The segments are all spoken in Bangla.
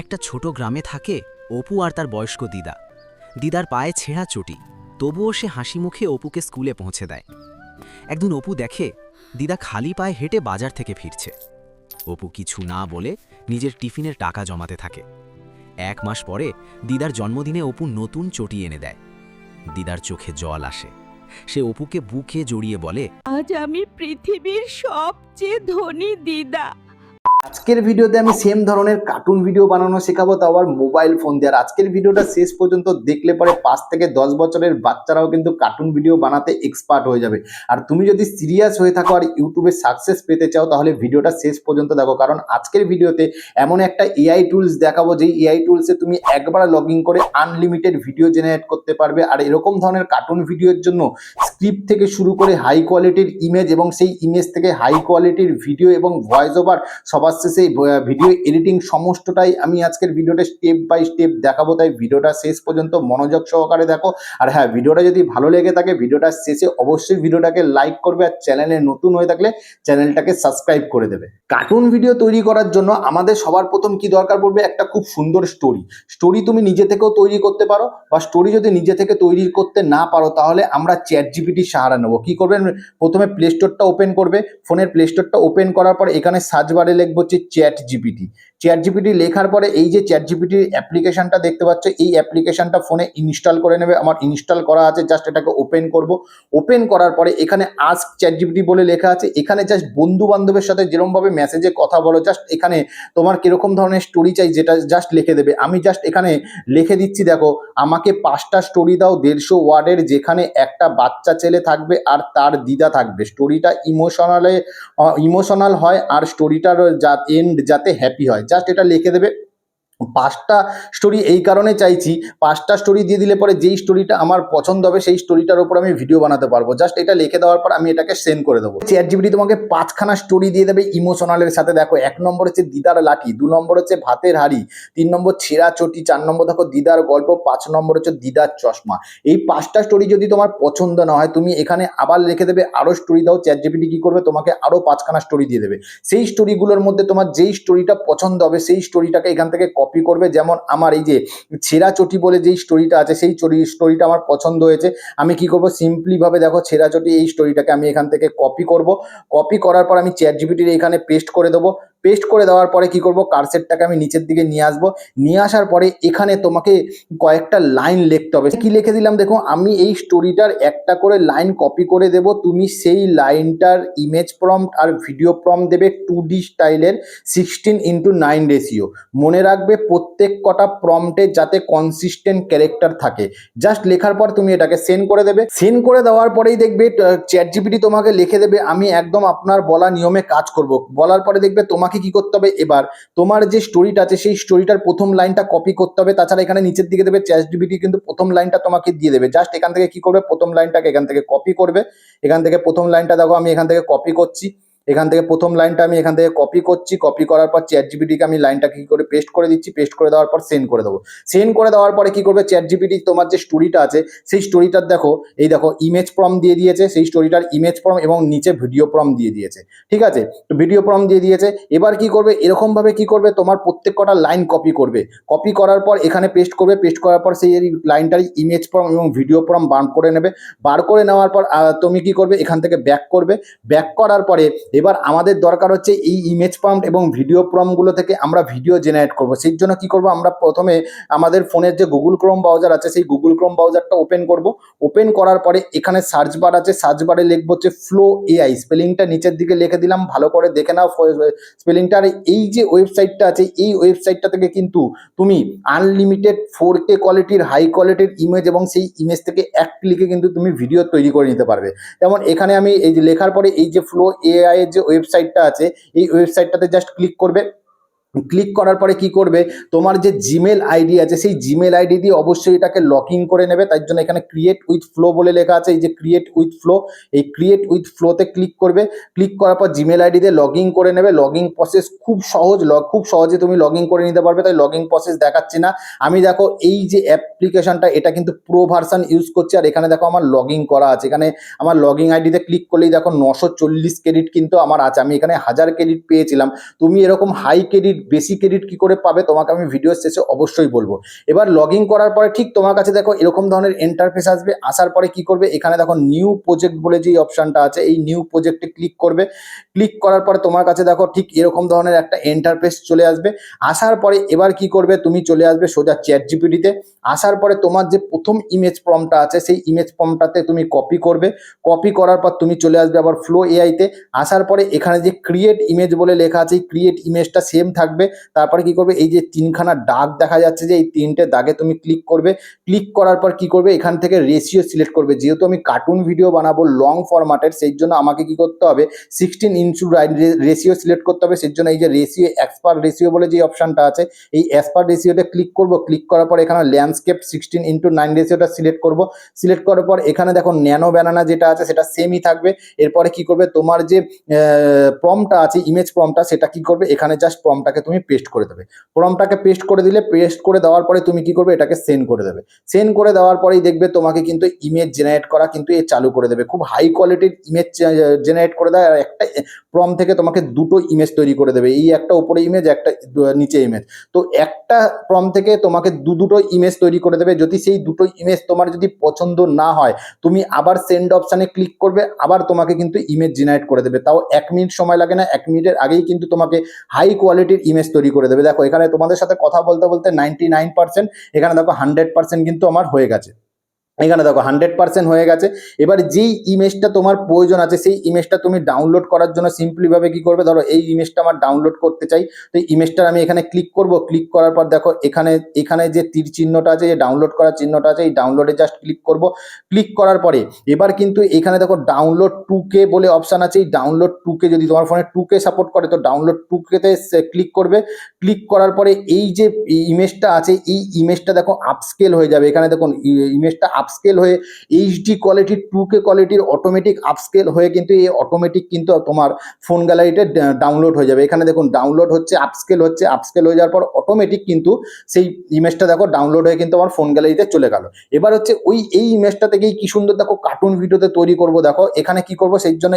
একটা ছোট গ্রামে থাকে অপু আর তার বয়স্ক দিদা। দিদার পায়ে ছেঁড়া চটি, তবুও সে হাসি মুখে অপুকে স্কুলে পৌঁছে দেয়। একদিন অপু দেখে দিদা খালি পায়ে হেঁটে বাজার থেকে ফিরছে। অপু কিছু না বলে নিজের টিফিনের টাকা জমাতে থাকে। 1 মাস পরে দিদার জন্মদিনে অপু নতুন চটি এনে দেয়। দিদার চোখে জল আসে। সে অপুকে বুকে জড়িয়ে বলে, আজ আমি পৃথিবীর সবচেয়ে ধনী দিদা। আজকের ভিডিওতে আমি সেম ধরনের কার্টুন ভিডিও বানানো শেখাবো, তাও আবার মোবাইল ফোন দিয়ে। আর আজকের ভিডিওটা শেষ পর্যন্ত দেখলে পরে 5 থেকে 10 বছরের বাচ্চারাও কিন্তু কার্টুন ভিডিও বানাতে এক্সপার্ট হয়ে যাবে। আর তুমি যদি সিরিয়াস হয়ে থাকো আর ইউটিউবে সাকসেস পেতে চাও, তাহলে ভিডিওটা শেষ পর্যন্ত দেখো। কারণ আজকের ভিডিওতে এমন একটা এআই টুলস দেখাবো, যেই এআই টুলসে তুমি একবার লগ ইন করে আনলিমিটেড ভিডিও জেনারেট করতে পারবে। আর এরকম ধরনের কার্টুন ভিডিওর জন্য স্ক্রিপ্ট থেকে শুরু করে হাই কোয়ালিটির ইমেজ এবং সেই ইমেজ থেকে হাই কোয়ালিটির ভিডিও এবং ভয়েস ওভার, সবার শেষে ভিডিও এডিটিং সমস্তটাই আমি আজকের ভিডিওটা স্টেপ বাই স্টেপ দেখাবো। তাই ভিডিওটা শেষ পর্যন্ত মনোযোগ সহকারে দেখো। আর হ্যাঁ, ভিডিওটা যদি ভালো লেগে থাকে ভিডিওটা শেষে অবশ্যই ভিডিওটাকে লাইক করবে, আর চ্যানেলে নতুন হয়ে থাকলে চ্যানেলটাকে সাবস্ক্রাইব করে দেবে। কার্টুন ভিডিও তৈরি করার জন্য আমাদের সবার প্রথম কি দরকার পড়বে? একটা খুব সুন্দর স্টোরি তুমি নিজে থেকেও তৈরি করতে পারো, বা স্টোরি যদি নিজে থেকে তৈরি করতে না পারো তাহলে আমরা চ্যাট জিপিটির সাহারা নেবো। কি করবেন? প্রথমে প্লে স্টোরটা ওপেন করবে। ফোনের প্লে স্টোরটা ওপেন করার পর এখানে সার্চ বারে লিখবো হচ্ছে চ্যাট জিপিটি। চ্যাট জিপিটি লেখার পরে এই যে চ্যাট জিপিটির অ্যাপ্লিকেশনটা দেখতে পাচ্ছ, এই অ্যাপ্লিকেশনটা ফোনে ইনস্টল করে নেবে। আমার ইনস্টল করা আছে, জাস্ট এটাকে ওপেন করব। ওপেন করার পরে এখানে আস্ক চ্যাট জিপিটি বলে লেখা আছে। এখানে জাস্ট বন্ধু বান্ধবের সাথে যেরকমভাবে মেসেজে কথা বলো, জাস্ট এখানে তোমার কিরকম ধরনের স্টোরি চাই যেটা জাস্ট লিখে দেবে। আমি জাস্ট এখানে লিখে দিচ্ছি, দেখো, আমাকে 5টা স্টোরি দাও 150 ওয়ার্ডের, যেখানে একটা বাচ্চা ছেলে থাকবে আর তার দিদা থাকবে। স্টোরিটা ইমোশনাল হয় আর স্টোরিটার এন্ড যাতে হ্যাপি হয়, জাস্ট এটা লিখে দেবে। 5টা স্টোরি এই কারণে চাইছি, 5টা স্টোরি দিয়ে দিলে পরে যেই স্টোরিটা আমার পছন্দ হবে সেই স্টোরিটার উপর আমি ভিডিও বানাতে পারবো। জাস্ট এটা লিখে দেওয়ার পর আমি এটাকে সেন্ড করে দেবো। চ্যাট জিপিটি তোমাকে 5খানা স্টোরি দিয়ে দেবে ইমোশনালের সাথে। দেখো, 1 নম্বর হচ্ছে দিদার লাঠি, 2 নম্বর হচ্ছে ভাতের হাড়ি, 3 নম্বর ছেঁড়া চটি, 4 নম্বর দেখো দিদার গল্প, 5 নম্বর হচ্ছে দিদার চশমা। এই 5টা স্টোরি যদি তোমার পছন্দ না হয়, তুমি এখানে আবার লিখে দেবে আরো স্টোরি দাও। চ্যাট জিপিটি কি করবে? তোমাকে আরো 5খানা স্টোরি দিয়ে দেবে। সেই স্টোরিগুলোর মধ্যে তোমার যেই স্টোরিটা পছন্দ হবে সেই স্টোরিটাকে এখান থেকে কপি করবে। যেমন আমার এই যে ছেঁড়া চটি বলে যেই স্টোরিটা আছে, সেই স্টোরিটা আমার পছন্দ হয়েছে। আমি কি করব? সিম্পলি ভাবে দেখো, ছেঁড়া চটি এই স্টোরিটাকে আমি এখান থেকে কপি করব। কপি করার পর আমি চ্যাট জিপিটির এখানে পেস্ট করে দেবো। পেস্ট করে দেওয়ার পরে কি করব? কার্সরটাকে আমি নিচের দিকে নিয়ে আসবো। নিয়ে আসার পরে এখানে তোমাকে কয়েকটা লাইন লিখতে হবে। কি লিখে দিলাম দেখো, আমি এই স্টোরিটার একটা করে লাইন কপি করে দেব। তুমি সেই লাইনটার ইমেজ প্রম্পট আর ভিডিও প্রম্পট দেবে 2D স্টাইলের 16:9 রেশিও। মনে রাখবে প্রত্যেক কটা প্রম্পটে যাতে কনসিস্টেন্ট ক্যারেক্টার থাকে। জাস্ট লেখার পর তুমি এটাকে সেন্ড করে দেবে। সেন্ড করে দেওয়ার পরেই দেখবে চ্যাট জিপিটি তোমাকে লিখে দেবে, আমি একদম আপনার বলা নিয়মে কাজ করব। বলার পরে দেখবে তোমাকে কি করতে হবে? এবার তোমার যে স্টোরিটা আছে সেই স্টোরিটার প্রথম লাইনটা কপি করতে হবে। তাছাড়া এখানে নিচের দিকে দেবে চ্যাট জিপিটি কিন্তু প্রথম লাইনটা তোমাকে দিয়ে দেবে। জাস্ট এখান থেকে কি করবে? প্রথম লাইনটাকে এখান থেকে কপি করবে। এখান থেকে প্রথম লাইনটা দেখো আমি এখান থেকে কপি করছি। এখান থেকে প্রথম লাইনটা আমি এখান থেকে কপি করছি। কপি করার পর চ্যাট জিপিটিকে আমি লাইনটা কি করে পেস্ট করে দিচ্ছি। পেস্ট করে দেওয়ার পর সেন্ড করে দেবো। সেন্ড করে দেওয়ার পরে কি করবে? চ্যাট জিপিটি তোমার যে স্টোরিটা আছে সেই স্টোরিটার দেখো, এই দেখো ইমেজ প্রম্পট দিয়ে দিয়েছে। সেই স্টোরিটার ইমেজ প্রম্পট এবং নিচে ভিডিও প্রম্পট দিয়ে দিয়েছে। ঠিক আছে, তো ভিডিও প্রম্পট দিয়ে দিয়েছে। এবার কি করবে? এরকম ভাবে কি করবে? তোমার প্রত্যেক কটা লাইন কপি করবে। কপি করার পর এখানে পেস্ট করবে। পেস্ট করার পর সেই লাইনটার ইমেজ প্রম্পট এবং ভিডিও প্রম্পট বার করে নেবে। বার করে নেওয়ার পর তুমি কি করবে? এখান থেকে ব্যাক করবে। ব্যাক করার পরে এবার আমাদের দরকার হচ্ছে এই ইমেজ প্রম্পট এবং ভিডিও প্রম্পটগুলো থেকে আমরা ভিডিও জেনারেট করব। সেই জন্য কি করব? আমরা প্রথমে আমাদের ফোনের যে গুগল ক্রোম ব্রাউজার আছে সেই গুগল ক্রোম ব্রাউজারটা ওপেন করব। ওপেন করার পরে এখানে সার্চ বার আছে, সার্চ বারে লিখবো হচ্ছে ফ্লো এআই। স্পেলিংটা নিচের দিকে লিখে দিলাম, ভালো করে দেখে নাও স্পেলিংটা। আর এই যে ওয়েবসাইটটা আছে এই ওয়েবসাইটটা থেকে কিন্তু তুমি আনলিমিটেড 4K কোয়ালিটির হাই কোয়ালিটির ইমেজ এবং সেই ইমেজ থেকে 1 ক্লিকে কিন্তু তুমি ভিডিও তৈরি করে নিতে পারবে। যেমন এখানে আমি এই যে লেখার পরে এই যে ফ্লো এআই এর যে ওয়েবসাইটটা আছে এই ওয়েবসাইটটাতে জাস্ট ক্লিক করবে। ক্লিক করার পরে কি করবে? তোমার যে জিমেল আইডি আছে সেই জিমেল আইডি দিয়ে অবশ্যই এটাকে লগ ইন করে নেবে। তার জন্য এখানে ক্রিয়েট উইথ ফ্লো বলে লেখা আছে, এই যে ক্রিয়েট উইথ ফ্লো, এই ক্রিয়েট উইথ ফ্লোতে ক্লিক করবে। ক্লিক করার পর জিমেল আইডি দিয়ে লগ ইন করে নেবে। লগ ইন প্রসেস খুব সহজ, খুব সহজে তুমি লগ ইন করে নিতে পারবে। তাই লগ ইন প্রসেস দেখাচ্ছি না। আমি দেখো এই যে অ্যাপ্লিকেশনটা এটা কিন্তু প্রো ভার্সন ইউজ করছি। আর এখানে দেখো আমার লগ ইন করা আছে। এখানে আমার লগ ইন আইডিতে ক্লিক করলেই দেখো 940 ক্রেডিট কিন্তু আমার আছে। আমি এখানে 1000 ক্রেডিট পেয়েছিলাম। তুমি এরকম হাই ক্রেডিট বেশি ক্রেডিট কি করে পাবে তোমাকে আমি ভিডিওর শেষে অবশ্যই বলবো। এবার লগ ইন করার পরে ঠিক তোমার কাছে দেখো এরকম ধরনের ইন্টারফেস আসবে। আসার পরে কি করবে, এখানে দেখো নিউ প্রজেক্ট বলে যে অপশনটা আছে, এই নিউ প্রজেক্টে ক্লিক করবে। ক্লিক করার পরে তোমার কাছে দেখো ঠিক এরকম ধরনের একটা ইন্টারফেস চলে আসবে। আসার পরে এবার কি করবে, তুমি চলে আসবে সোজা চ্যাট জিপিটিতে। আসার পরে তোমার যে প্রথম ইমেজ প্রম্পটটা আছে সেই ইমেজ প্রম্পটটাতে তুমি কপি করবে। কপি করার পর তুমি চলে আসবে আবার ফ্লো এআইতে। আসার পরে এখানে যে ক্রিয়েট ইমেজ বলে লেখা আছে, এই ক্রিয়েট ইমেজটা সেম থাকবে। তারপরে কি করবে, এই যে তিনখানা দাগ দেখা যাচ্ছে যে এই তিনটে দাগে তুমি ক্লিক করবে। ক্লিক করার পর কি করবে, এখান থেকে রেশিও সিলেক্ট করবে। যেহেতু আমি কার্টুন ভিডিও বানাবো লং ফরম্যাটের, সেই জন্য আমাকে কি করতে হবে 16:9 রেশিও সিলেক্ট করতে হবে। সেই জন্য এই যে রেশিও এক্সপার্ট রেশিও বলে যে অপশনটা আছে, এই এক্সপার্ট রেশিওতে ক্লিক করব। ক্লিক করার পর এখানে ল্যান্ডস্কেপ 16:9 রেশিওটা সিলেক্ট করব। সিলেক্ট করার পর এখানে দেখো ন্যানো ব্যানানা যেটা আছে সেটা সেমই থাকবে। এরপরে কি করবে, তোমার যে প্রম্পটটা আছে ইমেজ প্রম্পটটা, সেটা কি করবে, এখানে জাস্ট প্রম্পটটাকে তুমি পেস্ট করে দেবে। প্রম্পটটাকে পেস্ট করে দিলে, পেস্ট করে দেওয়ার পরে তুমি কি করবে, এটাকে সেন্ড করে দেবে। সেন্ড করে দেওয়ার পরেই দেখবে তোমাকে কিন্তু ইমেজ জেনারেট করা কিন্তু এ চালু করে দেবে। খুব হাই কোয়ালিটির ইমেজ জেনারেট করে দেয়। আর একটা প্রম্পট থেকে তোমাকে দুটো ইমেজ তৈরি করে দেবে, এই একটা উপরে ইমেজ, একটা নিচে ইমেজ। তো একটা প্রম্পট থেকে তোমাকে দুটো ইমেজ তৈরি করে দেবে। যদি সেই দুটো ইমেজ তোমার যদি পছন্দ না হয়, তুমি আবার সেন্ড অপশানে ক্লিক করবে, আবার তোমাকে কিন্তু ইমেজ জেনারেট করে দেবে। তাও 1 মিনিট সময় লাগে না, 1 মিনিটের আগেই কিন্তু তোমাকে হাই কোয়ালিটির ইমেজ তৈরি করে দেবে। দেখো এখানে তোমাদের সাথে কথা বলতে বলতে 99%, এখানে দেখো 100% কিন্তু আমার হয়ে গেছে। এখানে দেখো 100% হয়ে গেছে। এবার যেই ইমেজটা তোমার প্রয়োজন আছে সেই ইমেজটা তুমি ডাউনলোড করার জন্য সিম্পলিভাবে কি করবে, ধরো এই ইমেজটা আমার ডাউনলোড করতে চাই, তো এই ইমেজটার আমি এখানে ক্লিক করব। ক্লিক করার পর দেখো এখানে এখানে যে তীর চিহ্নটা আছে, যে ডাউনলোড করার চিহ্নটা আছে, এই ডাউনলোডে জাস্ট ক্লিক করব। ক্লিক করার পরে এবার কিন্তু এখানে দেখো ডাউনলোড 2K বলে অপশান আছে। এই ডাউনলোড 2K যদি তোমার ফোনে 2K সাপোর্ট করে, তো ডাউনলোড 2K-তে ক্লিক করবে। ক্লিক করার পরে এই যে ইমেজটা আছে, এই ইমেজটা দেখো আপস্কেল হয়ে যাবে। এখানে দেখুন ইমেজটা আপস্কেল হয়ে এইচডি কোয়ালিটির 2K কোয়ালিটির অটোমেটিক আপস্কেল হয়ে কিন্তু এই অটোমেটিক কিন্তু তোমার ফোন গ্যালারিতে ডাউনলোড হয়ে যাবে। এখানে দেখুন ডাউনলোড হচ্ছে, আপস্কেল হচ্ছে, আপস্কেল হয়ে যাওয়ার পর অটোমেটিক কিন্তু সেই ইমেজটা দেখো ডাউনলোড হয়ে কিন্তু আমার ফোন গ্যালারিতে চলে গেল। এবার হচ্ছে এই ইমেজটা থেকেই কি সুন্দর দেখো কার্টুন ভিডিওতে তৈরি করব। দেখো এখানে কি করব, সেই জন্য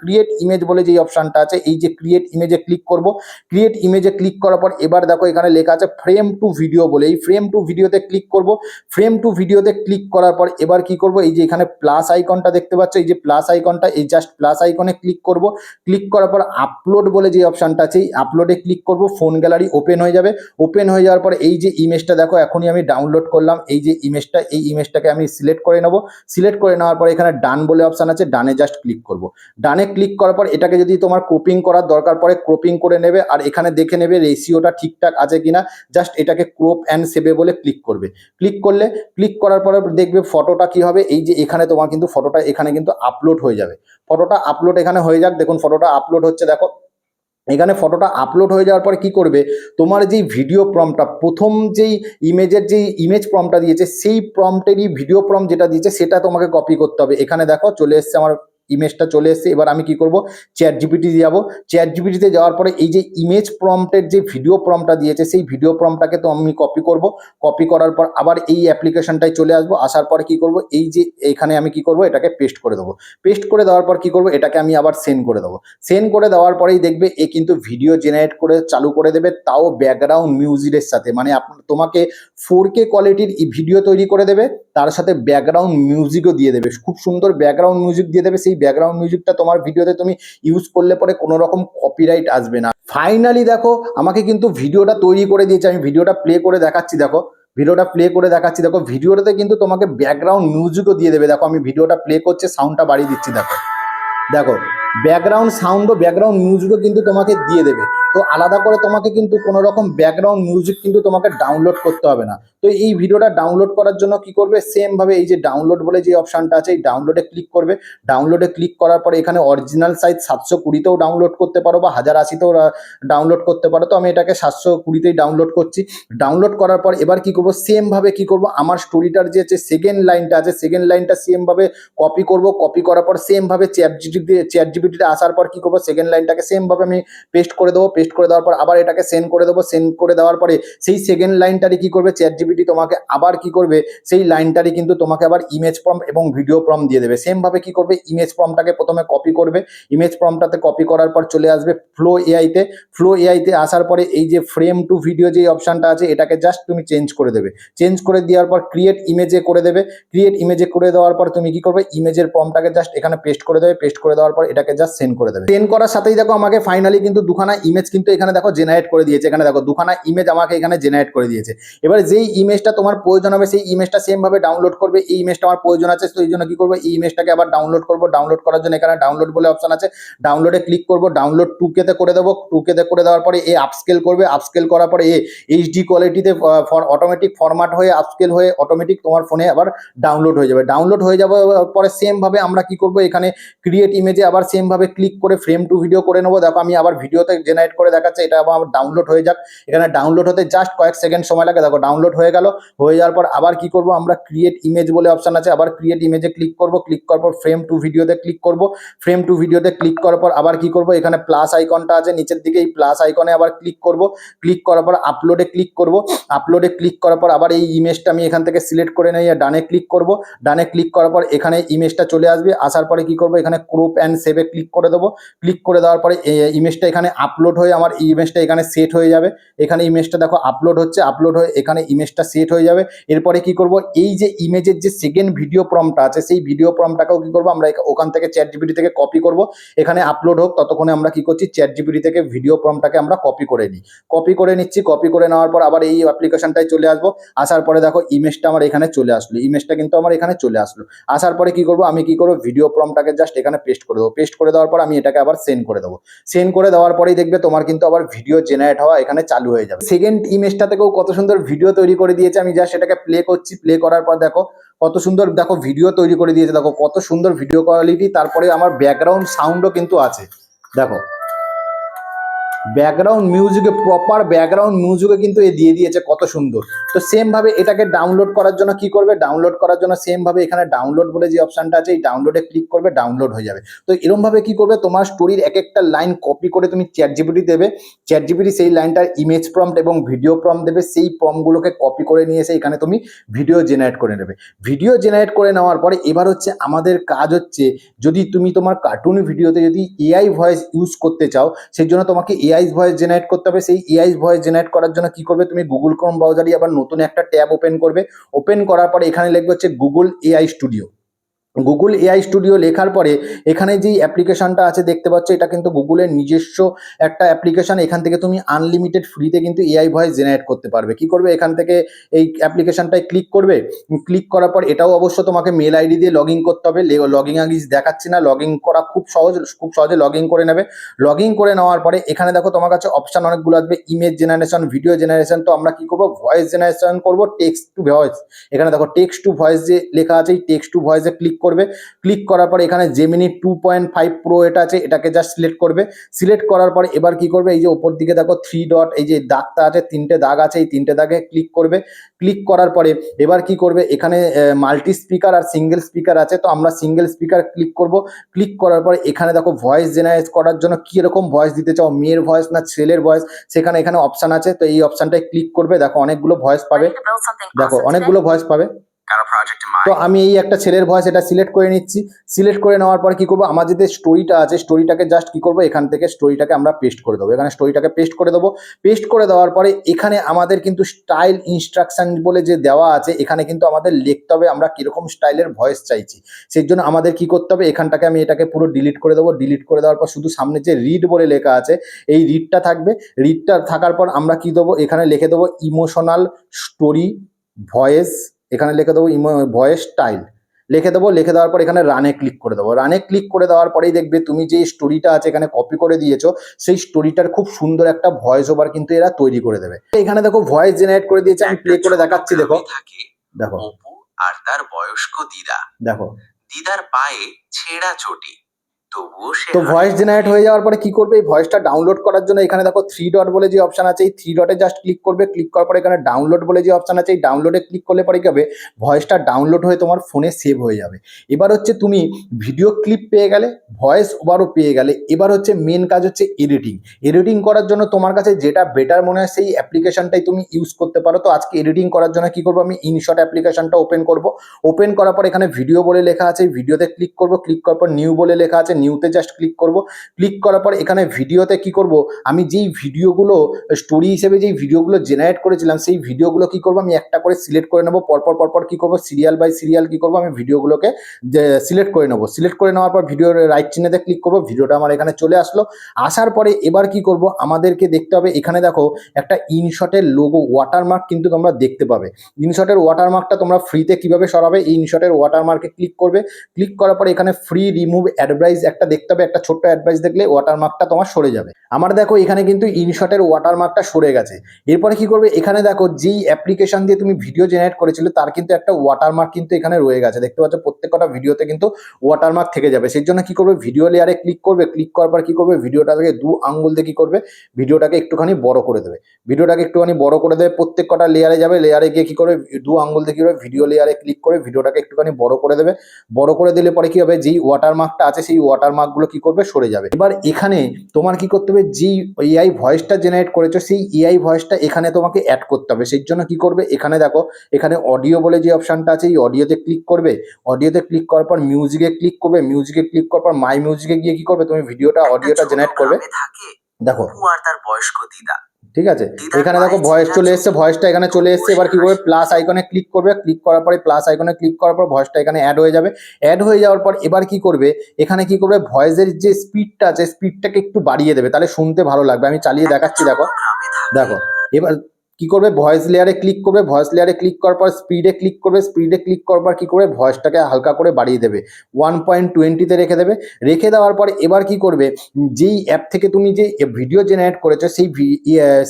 ক্রিয়েট ইমেজ বলে যে অপশনটা আছে, এই যে ক্রিয়েট ইমেজে ক্লিক করব। ক্রিয়েট ইমেজে ক্লিক করার পর এবার দেখো এখানে লেখা আছে ফ্রেম টু ভিডিও বলে, এই ফ্রেম টু ভিডিওতে ক্লিক করব। ফ্রেম টু ভিডিওতে ক্লিক করার পর এবার কি করব, এই যে এখানে প্লাস আইকনটা দেখতে পাচ্ছ, এই যে প্লাস আইকনটা, এই জাস্ট প্লাস আইকনে ক্লিক করব। ক্লিক করার পর আপলোড বলে যে অপশনটা আছে, এই আপলোডে ক্লিক করব। ফোন গ্যালারি ওপেন হয়ে যাবে। ওপেন হয়ে যাওয়ার পর এই যে ইমেজটা দেখো এখনই আমি ডাউনলোড করলাম, এই যে ইমেজটা, এই ইমেজটাকে আমি সিলেক্ট করে নেব। সিলেক্ট করে নেওয়ার পর এখানে ডান বলে অপশন আছে, ডানে জাস্ট ক্লিক করব। ডানে ক্লিক করার পর এটাকে যদি তোমার ক্রপিং করার দরকার পড়ে ক্রপিং করে নেবে। আর এখানে দেখে নেবে রেশিওটা ঠিকঠাক আছে কিনা, জাস্ট এটাকে ক্রপ অ্যান্ড সেভে বলে ক্লিক করবে। ক্লিক করলে, ক্লিক করার পরে দেখবে ফটোটা কি হবে, এই যে এখানে তোমার কিন্তু ফটোটা এখানে কিন্তু আপলোড হয়ে যাবে। ফটোটা আপলোড এখানে হয়ে যাক, দেখুন ফটোটা আপলোড হচ্ছে। দেখো এখানে ফটোটা আপলোড হয়ে যাওয়ার পরে কি করবে, তোমার যেই ভিডিও প্রম্পটটা, প্রথম যেই ইমেজের যেই ইমেজ প্রম্পটটা দিয়েছে সেই প্রম্পটেরই ভিডিও প্রম্পট যেটা দিয়েছে সেটা তোমাকে কপি করতে হবে। এখানে দেখো চলে এসছে আমার ইমেজটা চলে এসছে। এবার আমি কি করব, চ্যাট জিপিটি যাবো। চ্যাট জিপিটিতে যাওয়ার পরে এই যে ইমেজ প্রম্পটের যে ভিডিও প্রম্পটটা দিয়েছে সেই ভিডিও প্রম্পটটাকে তো আমি কপি করব। কপি করার পর আবার এই অ্যাপ্লিকেশনটায় চলে আসবো। আসার পরে কি করব, এই যে এখানে আমি কি করব, এটাকে পেস্ট করে দেবো। পেস্ট করে দেওয়ার পর কি করব, এটাকে আমি আবার সেন্ড করে দেবো। সেন্ড করে দেওয়ার পরেই দেখবে এ কিন্তু ভিডিও জেনারেট করে চালু করে দেবে, তাও ব্যাকগ্রাউন্ড মিউজিকের সাথে। মানে তোমাকে 4K কোয়ালিটির ভিডিও তৈরি করে দেবে, তার সাথে ব্যাকগ্রাউন্ড মিউজিকও দিয়ে দেবে। খুব সুন্দর ব্যাকগ্রাউন্ড মিউজিক দিয়ে দেবে। সেই ব্যাকগ্রাউন্ড মিউজিকটা তোমার ভিডিওতে তুমি ইউজ করলে পরে কোনো রকম কপিরাইট আসবে না। ফাইনালি দেখো আমাকে কিন্তু ভিডিওটা তৈরি করে দিয়েছে। আমি ভিডিওটা প্লে করে দেখাচ্ছি। দেখো ভিডিওটা প্লে করে দেখাচ্ছি। দেখো ভিডিওটাতে কিন্তু তোমাকে ব্যাকগ্রাউন্ড মিউজিকও দিয়ে দেবে। দেখো আমি ভিডিওটা প্লে করছে, সাউন্ডটা বাড়িয়ে দিচ্ছি। দেখো দেখো ব্যাকগ্রাউন্ড সাউন্ড ও ব্যাকগ্রাউন্ড মিউজিকও কিন্তু তোমাকে দিয়ে দেবে। তো আলাদা করে তোমাকে কিন্তু কোনো রকম ব্যাকগ্রাউন্ড মিউজিক কিন্তু তোমাকে ডাউনলোড করতে হবে না। তো এই ভিডিওটা ডাউনলোড করার জন্য কি করবে, সেম ভাবে এই যে ডাউনলোড বলে যে অপশনটা আছে এই ডাউনলোডে ক্লিক করবে। ডাউনলোডে ক্লিক করার পরে এখানে অরিজিনাল সাইজ 720-তেও ডাউনলোড করতে পারো বা 1080-তেও ডাউনলোড করতে পারো। তো আমি এটাকে 720-তেই ডাউনলোড করছি। ডাউনলোড করার পর এবার কি করব, সেম ভাবে কি করব, আমার স্টোরিটার যে সেকেন্ড লাইনটা আছে সেকেন্ড লাইনটা সেম ভাবে কপি করব। কপি করার পর সেম ভাবে চ্যাট জিপিটিতে আসার পর কি করব, সেকেন্ড লাইনটাকে সেম ভাবে আমি পেস্ট করে দেবো। পেস্ট করে দেওয়ার পর আবার এটাকে সেন্ড করে দেবো। সেন্ড করে দেওয়ার পরে সেই সেকেন্ড লাইনটারই কি করবে, চ্যাট জিপিটি তোমাকে আবার কি করবে, সেই লাইনটারই কিন্তু তোমাকে আবার ইমেজ প্রম্পট এবং ভিডিও প্রম্পট দিয়ে দেবে। সেম ভাবে কি করবে, ইমেজ প্রম্পটটাকে প্রথমে কপি করবে, ইমেজ প্রম্পটটাতে কপি করার পর চলে আসবে ফ্লো এআইতে। ফ্লো এআইতে আসার পরে এই যে ফ্রেম টু ভিডিও যে অপশনটা আছে এটাকে জাস্ট তুমি চেঞ্জ করে দেবে। চেঞ্জ করে দেওয়ার পর ক্রিয়েট ইমেজে করে দেবে। ক্রিয়েট ইমেজে করে দেওয়ার পর তুমি কি করবে, ইমেজের প্রম্পটটাকে জাস্ট এখানে পেস্ট করে দেবে। পেস্ট করে দেওয়ার পর এটাকে জাস্ট সেন্ড করে দেবে। সেন্ড করার সাথেই দেখো আমাকে ফাইনালি কিন্তু দুখানা ইমেজ কিন্তু এখানে দেখো জেনারেট করে দিয়েছে। এখানে দেখো দুখানা ইমেজ আমাকে এখানে জেনারেট করে দিয়েছে। এবার যেই ইমেজটা তোমার প্রয়োজন হবে সেই ইমেজটা সেম ভাবে ডাউনলোড করবে। এই ইমেজটা আমার প্রয়োজন আছে, তো এই জন্য কি করবো, এই ইমেজটাকে আবার ডাউনলোড করবো। ডাউনলোড করার জন্য এখানে ডাউনলোড বলে অপশন আছে, ডাউনলোডে ক্লিক করবো। ডাউনলোড 2K তে করে দেবো। 2K তে করে দেওয়ার পরে এ আপস্কেল করবে। আপস্কেল করার পরে এ এইচডি কোয়ালিটিতে অটোমেটিক ফরম্যাট হয়ে আপস্কেল হয়ে অটোমেটিক তোমার ফোনে আবার ডাউনলোড হয়ে যাবে। ডাউনলোড হয়ে যাওয়ার পরে সেম ভাবে আমরা কি করবো, এখানে ক্রিয়েট ইমেজে আবার সেম ভাবে ক্লিক করে ফ্রেম টু ভিডিও করে নেবো। দেখো আমি আবার ভিডিওতে জেনারেট করে দেখাচ্ছে, এটা আবার ডাউনলোড হয়ে যাক। এখানে ডাউনলোড হতে জাস্ট কয়েক সেকেন্ড সময় লাগে। দেখো ডাউনলোড হয়ে গেল। হয়ে যাওয়ার পর আবার কি করব, আমরা ক্রিয়েট ইমেজ বলে অপশন আছে, আবার ক্রিয়েট ইমেজে ক্লিক করব। ক্লিক করার পর ফ্রেম টু ভিডিওতে ক্লিক করব। ফ্রেম টু ভিডিওতে ক্লিক করার পর আবার কি করব, এখানে প্লাস আইকনটা আছে নিচের দিকে, এই প্লাস আইকনে আবার ক্লিক করব। ক্লিক করার পর আপলোডে ক্লিক করব। আপলোডে ক্লিক করার পর আবার এই ইমেজটা আমি এখান থেকে সিলেক্ট করে নিয়ে ডানে ক্লিক করব। ডানে ক্লিক করার পর এখানে ইমেজটা চলে আসবে। আসার পরে কি করব, এখানে ক্রপ অ্যান্ড সেভে ক্লিক করে দেবো। ক্লিক করে দেওয়ার পরে ইমেজটা এখানে আপলোড হয়ে আমার ইমেজটা এখানে সেট হয়ে যাবে। এখানে ইমেজটা দেখো আপলোড হচ্ছে, আপলোড হয়ে এখানে ইমেজটা সেট হয়ে যাবে। এরপরে কি করব, এই যে ইমেজের যে সেকেন্ড ভিডিও প্রম্পটটা আছে সেই ভিডিও প্রম্পটটাকেও কি করব, আমরা ওখান থেকে চ্যাট জিপিটি থেকে কপি করব। এখানে আপলোড হোক ততক্ষণে আমরা কি করছি, চ্যাট জিপিটি থেকে ভিডিও প্রম্পটটাকে আমরা কপি করে নিই। কপি করে নিচ্ছি। কপি করে নেওয়ার পর আবার এই অ্যাপ্লিকেশনটায় চলে আসবো। আসার পরে দেখো ইমেজটা আমার এখানে চলে আসলো। ইমেজটা কিন্তু আমার এখানে চলে আসলো। আসার পরে কি করব, আমি কি করব, ভিডিও প্রম্পটটাকে জাস্ট এখানে পেস্ট করে দেবো। পেস্ট করে দেওয়ার পর আমি এটাকে আবার সেন্ড করে দেবো। সেন্ড করে দেওয়ার পরেই দেখবে তোমার কিন্তু আবার ভিডিও জেনারেট হওয়া এখানে চালু হয়ে যাবে। সেকেন্ড ইমেজটা থেকেও কত সুন্দর ভিডিও তৈরি করে দিয়েছে। আমি জাস্ট এটাকে প্লে করছি। প্লে করার পর দেখো কত সুন্দর দেখো ভিডিও তৈরি করে দিয়েছে। দেখো কত সুন্দর ভিডিও কোয়ালিটি। তারপরে আমার ব্যাকগ্রাউন্ড সাউন্ডও কিন্তু আছে। দেখো ব্যাকগ্রাউন্ড মিউজিকে প্রপার ব্যাকগ্রাউন্ড মিউজিকে কিন্তু এ দিয়ে দিয়েছে, কত সুন্দর। তো সেম ভাবে এটাকে ডাউনলোড করার জন্য কি করবে, ডাউনলোড করার জন্য সেম ভাবে এখানে ডাউনলোড বলে যে অপশনটা আছে এই ডাউনলোডে ক্লিক করবে, ডাউনলোড হয়ে যাবে। তো এরকম ভাবে কি করবে, তোমার স্টোরির এক একটা লাইন কপি করে তুমি চ্যাট জিপিটি দেবে। চ্যাট জিপিটি সেই লাইনটার ইমেজ প্রম্পট এবং ভিডিও প্রম্পট দেবে। সেই প্রম্পটগুলোকে কপি করে নিয়ে এসে এখানে তুমি ভিডিও জেনারেট করে নেবে। ভিডিও জেনারেট করে নেওয়ার পরে এবার হচ্ছে আমাদের কাজ হচ্ছে, যদি তুমি তোমার কার্টুন ভিডিওতে যদি এআই ভয়েস ইউজ করতে চাও, সেই জন্য তোমাকে এআই ভয়েস জেনারেট করতে হবে। সেই এআই ভয়েস জেনারেট করার জন্য কি করবে, তুমি গুগল ক্রোম ব্রাউজারে আবার নতুন একটা ট্যাব ওপেন করবে। ওপেন করার পরে এখানে লিখবে হচ্ছে Google AI studio. Google AI studio লেখার পরে এখানে যেই অ্যাপ্লিকেশনটা আছে দেখতে পাচ্ছ, এটা কিন্তু গুগলের নিজস্ব একটা অ্যাপ্লিকেশন। এখান থেকে তুমি আনলিমিটেড ফ্রিতে কিন্তু এআই ভয়েস জেনারেট করতে পারবে। কি করবে, এখান থেকে এই অ্যাপ্লিকেশনটায় ক্লিক করবে। ক্লিক করার পর এটাও অবশ্য তোমাকে মেল আইডি দিয়ে লগ ইন করতে হবে। লগ ইন আগে দেখাচ্ছি না, লগ ইন করা খুব সহজ, খুব সহজে লগ ইন করে নেবে। লগ ইন করে নেওয়ার পরে এখানে দেখো তোমার কাছে অপশন অনেকগুলো আসবে, ইমেজ জেনারেশন, ভিডিও জেনারেশন। তো আমরা কি করবো, ভয়েস জেনারেশন করবো, টেক্সট টু ভয়েস। এখানে দেখো টেক্সট টু ভয়েস যে লেখা আছে, এই টেক্সট টু ভয়েসে ক্লিক করবে। ক্লিক করার পর এখানে জেমিনি 2.5 প্রো এটা আছে, এটাকে জাস্ট সিলেক্ট করবে। সিলেক্ট করার পর এবার কি করবে, এই যে ওপর দিকে দেখো 3 ডট, এই যে দাগটা আছে, 3টে দাগ আছে, এই 3টে দাগে ক্লিক করবে। ক্লিক করার পরে এবার কি করবে, এখানে মাল্টি স্পিকার আর সিঙ্গেল স্পিকার আছে, তো আমরা সিঙ্গেল স্পিকার ক্লিক করব। ক্লিক করার পরে এখানে দেখো ভয়েস জেনারেট করার জন্য কি রকম ভয়েস দিতে চাও, মেয়ের ভয়েস না ছেলের ভয়েস, সেখানে এখানে অপশন আছে। তো এই অপশনটায় ক্লিক করবে। দেখো অনেকগুলো ভয়েস পাবে, দেখো অনেকগুলো ভয়েস পাবে। তো আমি এই একটা ছেলের ভয়েস এটা সিলেক্ট করে নিচ্ছি। সিলেক্ট করে নেওয়ার পর কি করবো, আমার যে স্টোরিটা আছে স্টোরিটাকে জাস্ট কি করবো, এখান থেকে স্টোরিটাকে আমরা পেস্ট করে দেবো। এখানে স্টোরিটাকে পেস্ট করে দেবো। পেস্ট করে দেওয়ার পরে এখানে আমাদের কিন্তু স্টাইল ইনস্ট্রাকশন বলে যে দেওয়া আছে, এখানে কিন্তু আমাদের লিখতে হবে আমরা কিরকম স্টাইলের ভয়েস চাইছি। সেই জন্য আমাদের কি করতে হবে, এখানটাকে আমি এটাকে পুরো ডিলিট করে দেবো। ডিলিট করে দেওয়ার পর শুধু সামনে যে রিড বলে লেখা আছে এই রিডটা থাকবে। রিডটা থাকার পর আমরা কি দেবো, এখানে লিখে দেবো ইমোশনাল স্টোরি ভয়েস। এখানে লিখে দেবো ভয়েস স্টাইল লিখে দেবো। লিখে দেওয়ার পর এখানে রানে ক্লিক করে দেবো। রানে ক্লিক করে দেওয়ার পরেই দেখবে তুমি যে স্টোরিটা আছে এখানে কপি করে দিয়েছো, সেই স্টোরিটার খুব সুন্দর একটা ভয়েস ওভার কিন্তু এরা তৈরি করে দেবে। এখানে দেখো ভয়েস জেনারেট করে দিয়েছে, আমি প্লে করে দেখাচ্ছি। দেখো দেখো অপু আর তার বয়স্ক দিদা। দেখো দিদার পায়ে ছেঁড়া চটি, তো ভয়েস জেনারেট হয়ে যাওয়ার পরে কি করবে, এই ভয়েসটা ডাউনলোড করার জন্য এখানে দেখো 3 ডট বলে যে অপশন আছে, এই 3 ডটে জাস্ট ক্লিক করবে। ক্লিক করার পরে এখানে ডাউনলোড বলে যে অপশন আছে, এই ডাউনলোডে ক্লিক করলে পরে কি হবে, ভয়েসটা ডাউনলোড হয়ে তোমার ফোনে সেভ হয়ে যাবে। এবার হচ্ছে তুমি ভিডিও ক্লিপ পেয়ে গেলে, ভয়েস ওভারও পেয়ে গেলে। এবার হচ্ছে মেন কাজ হচ্ছে এডিটিং। এডিটিং করার জন্য তোমার কাছে যেটা বেটার মনে হয় সেই অ্যাপ্লিকেশনটাই তুমি ইউজ করতে পারো। তো আজকে এডিটিং করার জন্য কি করবো, আমি ইনশট অ্যাপ্লিকেশনটা ওপেন করব। ওপেন করার পর এখানে ভিডিও বলে লেখা আছে, ভিডিওতে ক্লিক করব। ক্লিক করার পর নিউ বলে লেখা আছে, নিউতে জাস্ট ক্লিক করব। ক্লিক করার পর এখানে ভিডিওতে কি করব, আমি যেই ভিডিওগুলো স্টোরি হিসেবে যেই ভিডিওগুলো জেনারেট করেছিলাম সেই ভিডিওগুলো কি করব, আমি একটা করে সিলেক্ট করে নেব। পরপর পরপর কি করব, সিরিয়াল বাই সিরিয়াল কি করব, আমি ভিডিওগুলোকে সিলেক্ট করে নেব। সিলেক্ট করে নেওয়ার পর ভিডিওর রাইট চিহ্নেতে ক্লিক করব। ভিডিওটা আমার এখানে চলে আসলো। আসার পরে এবার কি করব, আমাদেরকে দেখতে হবে এখানে দেখো একটা ইনশটের লোগো ওয়াটারমার্ক কিন্তু তোমরা দেখতে পাবে। ইনশটের ওয়াটারমার্কটা তোমরা ফ্রিতে কিভাবে সরাবে, এই ইনশটের ওয়াটারমার্কে ক্লিক করবে। ক্লিক করার পরে এখানে ফ্রি রিমুভ অ্যাডভাইস একটা দেখতে হবে, একটা ছোট্ট অ্যাডভাইস দেখলে ওয়াটারমার্কটা তোমার সরে যাবে। আমার দেখো এখানে কিন্তু ইনশটের ওয়াটারমার্কটা সরে গেছে। এরপরে কি করবে, এখানে দেখো যেই অ্যাপ্লিকেশন দিয়ে তুমি ভিডিও জেনারেট করেছিলে তার কিন্তু একটা ওয়াটারমার্ক কিন্তু এখানে রয়ে গেছে, দেখতে পাচ্ছ প্রত্যেকটা ভিডিওতে কিন্তু ওয়াটারমার্ক থেকে যাবে। সেই জন্য কি করবে, ভিডিও লেয়ারে ক্লিক করবে। ক্লিক করার পর কি করবে, ভিডিওটা থেকে 2 আঙ্গুল দিয়ে কি করবে, ভিডিওটাকে একটুখানি বড় করে দেবে। ভিডিওটাকে একটুখানি বড় করে দেবে, প্রত্যেক কটা লেয়ারে যাবে। লেয়ারে গিয়ে কি করবে, 2 আঙ্গুল দিয়ে কি করবে, ভিডিও লেয়ারে ক্লিক করে ভিডিওটাকে একটুখানি বড় করে দেবে। বড় করে দিলে পরে কি হবে, যেই ওয়াটারমার্কটা আছে সেই ওয়াটারমার্কগুলো কি করবে, সরে যাবে। এবার এখানে তোমার কি করতে হবে, যেই এআই ভয়েসটা জেনারেট করেছো সেই এআই ভয়েসটা এখানে তোমাকে অ্যাড করতে হবে। সেই জন্য কি করবে, এখানে দেখো এখানে অডিও বলে যে অপশনটা আছে, এই অডিওতে ক্লিক করবে। অডিওতে ক্লিক করার পর মিউজিকে ক্লিক করবে। মিউজিকে ক্লিক করার পর মাই মিউজিকে গিয়ে কি করবে, তুমি অডিওটা জেনারেট করবে। দেখো আর তার বয়স্ক দিদা, ঠিক আছে, এখানে দেখো ভয়েস চলে এসছে, ভয়েসটা এখানে চলে এসছে। এবার কি করবে, প্লাস আইকনে ক্লিক করবে। ক্লিক করার পরে প্লাস আইকনে ক্লিক করার পর ভয়েসটা এখানে অ্যাড হয়ে যাবে। অ্যাড হয়ে যাওয়ার পর এবার কি করবে, এখানে কি করবে, ভয়েসের যে স্পিডটা আছে স্পিডটাকে একটু বাড়িয়ে দেবে, তাহলে শুনতে ভালো লাগবে। আমি চালিয়ে দেখাচ্ছি, দেখো দেখো এবার কি করবে, ভয়েস লেয়ারে ক্লিক করবে। ভয়েস লেয়ারে ক্লিক করার পর স্পিডে ক্লিক করবে। স্পিডে ক্লিক করার পর কি করবে, ভয়েসটাকে হালকা করে বাড়িয়ে দেবে, 1.20-তে রেখে দেবে। রেখে দেওয়ার পর এবার কি করবে, যেই অ্যাপ থেকে তুমি যে ভিডিও জেনারেট করেছো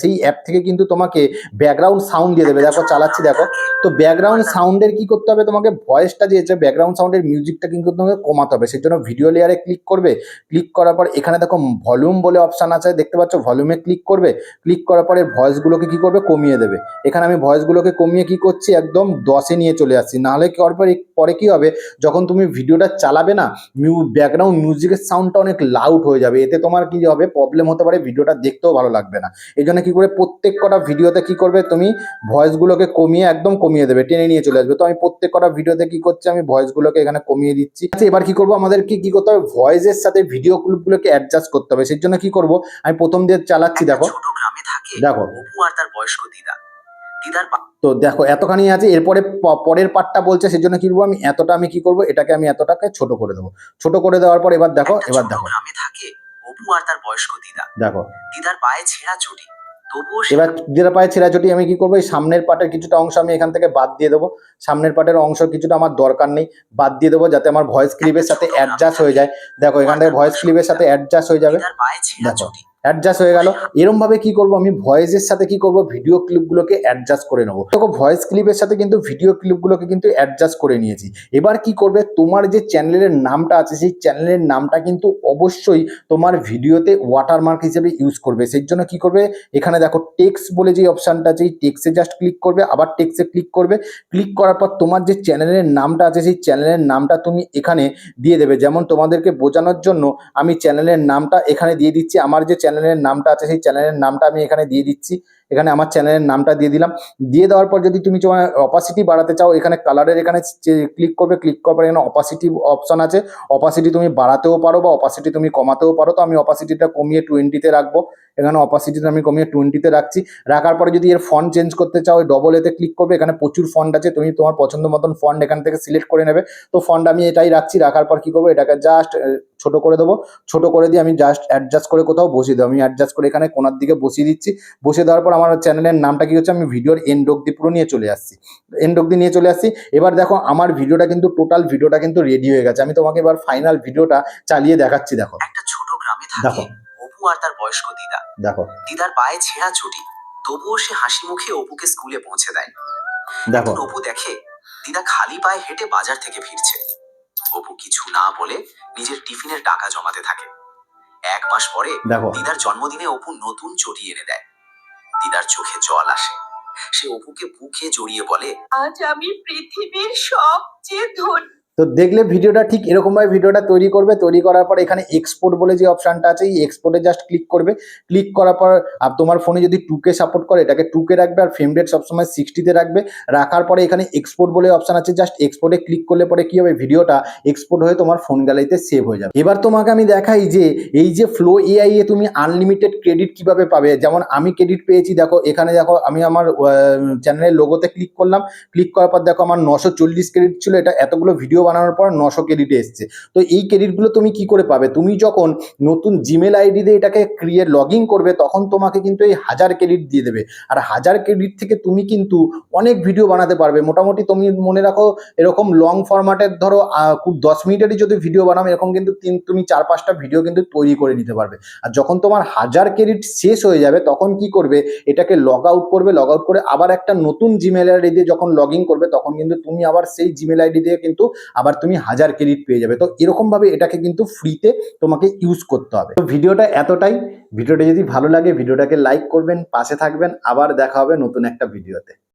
সেই অ্যাপ থেকে কিন্তু তোমাকে ব্যাকগ্রাউন্ড সাউন্ড দিয়ে দেবে। দেখো চালাচ্ছি, দেখো। তো ব্যাকগ্রাউন্ড সাউন্ডের কি করতে হবে, তোমাকে ভয়েসটা দিয়েছে ব্যাকগ্রাউন্ড সাউন্ডের মিউজিকটা কিন্তু তোমাকে কমাতে হবে। সেই জন্য ভিডিও লেয়ারে ক্লিক করবে। ক্লিক করার পর এখানে দেখো ভলিউম বলে অপশান আছে, দেখতে পাচ্ছ, ভলিউমে ক্লিক করবে। ক্লিক করার পরে ভয়েসগুলোকে কি করবে, কমিয়ে দেবে। এখানে আমি ভয়েসগুলোকে কমিয়ে কি করছি, একদম 10-এ নিয়ে চলে আসছি। নাহলে কি করবে, পরে কি হবে, যখন তুমি ভিডিওটা চালাবে না, ব্যাকগ্রাউন্ড মিউজিকের সাউন্ডটা অনেক লাউড হয়ে যাবে। এতে তোমার কি হবে, প্রবলেম হতে পারে, ভিডিওটা দেখতেও ভালো লাগবে না। এই জন্য কি করে, প্রত্যেক কটা ভিডিওতে কি করবে, তুমি ভয়েসগুলোকে কমিয়ে একদম কমিয়ে দেবে, টেনে নিয়ে চলে আসবে। তো আমি প্রত্যেক কটা ভিডিওতে কি করছি, আমি ভয়েসগুলোকে এখানে কমিয়ে দিচ্ছি। আচ্ছা, এবার কি করবো, আমাদেরকে কি করতে হবে, ভয়েসের সাথে ভিডিও ক্লিপগুলোকে অ্যাডজাস্ট করতে হবে। সেই জন্য কি করব, আমি প্রথম দিয়ে চালাচ্ছি, দেখো দেখো অপু আর তার বয়স্ক দিদা, তো দেখো এতখানি আছে। এরপরে পরের পার্টটা বলছে, সেই জন্য কি করবো, আমি এতটা আমি কি করবো, এটাকে আমি এতটাকে ছোট করে দেবো। ছোট করে দেওয়ার পর এবার দেখো, এবার দেখো গ্রামে থাকে অপু আর তার বয়স্ক দিদা, দেখো দিদার পায়ে ছেঁড়া চটি, এবার দিদার পায়ে ছেঁড়া চটি আমি কি করবো, এই সামনের পার্টের কিছুটা অংশ আমি এখান থেকে বাদ দিয়ে দেবো। সামনের পার্টের অংশ কিছুটা আমার দরকার নেই, বাদ দিয়ে দেবো, যাতে আমার ভয়েস ক্লিপের সাথে অ্যাডজাস্ট হয়ে যায়। দেখো এখান থেকে ভয়েস ক্লিপের সাথে অ্যাডজাস্ট হয়ে যাবে, দেখো অ্যাডজাস্ট হয়ে গেল। এরম ভাবে কি করব, আমি ভয়েসের সাথে কি করব, ভিডিও ক্লিপগুলোকে অ্যাডজাস্ট করে নেবো। দেখো ভয়েস ক্লিপের সাথে কিন্তু ভিডিও ক্লিপগুলোকে কিন্তু অ্যাডজাস্ট করে নিয়েছি। এবার কি করবে, তোমার যে চ্যানেলের নামটা আছে সেই চ্যানেলের নামটা কিন্তু অবশ্যই তোমার ভিডিওতে ওয়াটারমার্ক হিসেবে ইউজ করবে। সেই জন্য কি করবে, এখানে দেখো টেক্সট বলে যে অপশানটা আছে, এই টেক্সটে জাস্ট ক্লিক করবে, আবার টেক্সটে ক্লিক করবে। ক্লিক করার পর তোমার যে চ্যানেলের নামটা আছে সেই চ্যানেলের নামটা তুমি এখানে দিয়ে দেবে। যেমন তোমাদেরকে বোঝানোর জন্য আমি চ্যানেলের নামটা এখানে দিয়ে দিচ্ছি। আমার যে চ্যানেলের নামটা আছে সেই চ্যানেলের নামটা আমি এখানে দিয়ে দিচ্ছি। এখানে আমার চ্যানেলের নামটা দিয়ে দিলাম। দিয়ে দেওয়ার পর যদি তুমি তোমার অপাসিটি বাড়াতে চাও, এখানে কালারের এখানে ক্লিক করবে। ক্লিক করার পর এখানে অপাসিটি অপশন আছে, অপাসিটি তুমি বাড়াতেও পারো বা অপাসিটি তুমি কমাতেও পারো। তো আমি অপাসিটিটা কমিয়ে 20-তে রাখবো। এখানে অপাসিটিটা আমি কমিয়ে 20-তে রাখছি। রাখার পরে যদি এর ফন্ট চেঞ্জ করতে চাও, ওই ডবল এতে ক্লিক করবে। এখানে প্রচুর ফন্ট আছে, তুমি তোমার পছন্দ মতন ফন্ট এখান থেকে সিলেক্ট করে নেবে। তো ফন্ট আমি এটাই রাখছি। রাখার পর কি করবো, এটাকে জাস্ট ছোট করে দেবো। ছোট করে দিয়ে আমি জাস্ট অ্যাডজাস্ট করে কোথাও বসিয়ে দেবো। আমি অ্যাডজাস্ট করে এখানে কোনার দিকে বসিয়ে দিচ্ছি। বসিয়ে দেওয়ার পর আমার চ্যানেলের নামটা কি হচ্ছে, আমি ভিডিওর এন্ড অব্দি পুরো নিয়ে চলে আসছি। এন্ড অব্দি নিয়ে চলে আসছি। এবার দেখো আমার ভিডিওটা কিন্তু টোটাল ভিডিওটা কিন্তু রেডি হয়ে গেছে। আমি তোমাকে এবার ফাইনাল ভিডিওটা চালিয়ে দেখাচ্ছি। দেখো একটা ছোট গ্রামে থাকে অপু আর তার বয়স্ক দিদা, দেখো দিদার পায়ে ছেঁড়া চটি, তবুও সে হাসি মুখে অপুকে স্কুলে পৌঁছে দেয়। দেখো অপু দেখে দিদা খালি পায়ে হেঁটে বাজার থেকে ফিরছে। অপু কিছু না বলে নিজের টিফিনের টাকা জমাতে থাকে। 1 মাস পরে দেখো দিদার জন্মদিনে অপু নতুন চটি এনে দেয়। দিদার চোখে জল আসে। সে অপুকে বুকে জড়িয়ে বলে, আজ আমি পৃথিবীর সবচেয়ে ধনী। তো দেখলে ভিডিওটা ঠিক এরকম ভাবে ভিডিওটা তৈরি করবে। তৈরি করার পর এখানে এক্সপোর্ট বলে যে অপশনটা আছে, এই এক্সপোর্টে জাস্ট ক্লিক করবে। ক্লিক করার পর আর তোমার ফোনে যদি 2K সাপোর্ট করে এটাকে 2K রাখবে, আর ফ্রেম রেট সবসময় 60-তে রাখবে। রাখার পরে এখানে এক্সপোর্ট বলে অপশন আছে, জাস্ট এক্সপোর্টে ক্লিক করলে পরে কি হবে, ভিডিওটা এক্সপোর্ট হয়ে তোমার ফোন গ্যালারিতে সেভ হয়ে যাবে। এবার তোমাকে আমি দেখাই যে এই যে ফ্লো এআই এ তুমি আনলিমিটেড ক্রেডিট কিভাবে পাবে। যেমন আমি ক্রেডিট পেয়েছি, দেখো এখানে দেখো আমি আমার চ্যানেলের লোগোতে ক্লিক করলাম। ক্লিক করার পর দেখো আমার 940 ক্রেডিট ছিল। এটা এতগুলো ভিডিও বানানোর পর 900 ক্রেডিটে এসছে। তো এই ক্রেডিটগুলো তুমি কি করে পাবে, তুমি যখন নতুন জিমেল আইডি দিয়ে এটাকে লগ ইন করবে তখন তোমাকে কিন্তু এই 1000 ক্রেডিট দিয়ে দেবে। আর 1000 ক্রেডিট থেকে তুমি কিন্তু অনেক ভিডিও বানাতে পারবে। মোটামুটি তুমি মনে রাখো এরকম লং ফরম্যাটের ধরো খুব 10 মিনিটেরই যদি ভিডিও বানাও এরকম কিন্তু তুমি 4-5টা ভিডিও কিন্তু তৈরি করে নিতে পারবে। আর যখন তোমার 1000 ক্রেডিট শেষ হয়ে যাবে তখন কি করবে, এটাকে লগ আউট করবে। লগ আউট করে আবার একটা নতুন জিমেল আইডি দিয়ে যখন লগ ইন করবে তখন কিন্তু তুমি আবার সেই জিমেল আইডি দিয়ে কিন্তু আবার তুমি 1000 ক্রেডিট পেয়ে যাবে। তো এরকম ভাবে এটাকে কিন্তু ফ্রিতে তোমাকে ইউজ করতে হবে। তো ভিডিওটা এতটাই। ভিডিওটা যদি ভালো লাগে ভিডিওটাকে লাইক করবেন, পাশে থাকবেন। আবার দেখা হবে নতুন একটা ভিডিওতে।